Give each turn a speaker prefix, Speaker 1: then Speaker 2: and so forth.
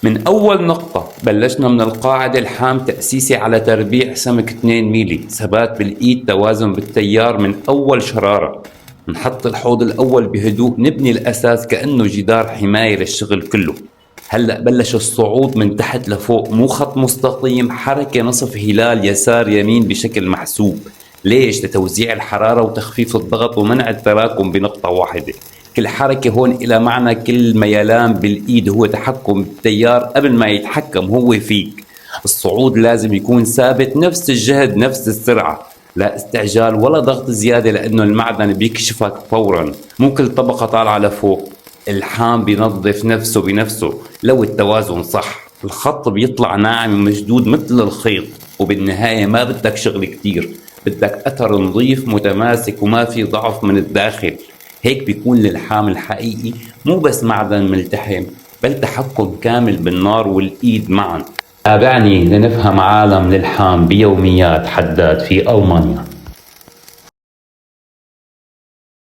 Speaker 1: من أول نقطة بلشنا من القاعدة الحام تأسيسي على تربيع سمك 2 ميلي، ثبات بالإيد، توازن بالتيار من أول شرارة. نحط الحوض الأول بهدوء، نبني الأساس كأنه جدار حماية للشغل كله. هلأ بلش الصعود من تحت لفوق، مو خط مستقيم، حركة نصف هلال يسار يمين بشكل محسوب. ليش؟ لتوزيع الحرارة وتخفيف الضغط ومنع التراكم بنقطة واحدة. كل حركة هون إلى معنى، كل ميلان بالإيد هو تحكم بالتيار قبل ما يتحكم هو فيك. الصعود لازم يكون ثابت، نفس الجهد نفس السرعة، لا استعجال ولا ضغط زيادة لأنه المعدن بيكشفك فورا. مو كل طبقة طالعة لفوق. الحام بينظف نفسه بنفسه لو التوازن صح. الخط بيطلع ناعم ومشدود مثل الخيط، وبالنهاية ما بدك شغل كتير، بدك أثر نظيف متماسك وما في ضعف من الداخل. هيك بيكون للحام الحقيقي مو بس معدن ملتحم، بل تحكم كامل بالنار والإيد معا. تابعني لنفهم عالم للحام بيوميات حداد في ألمانيا.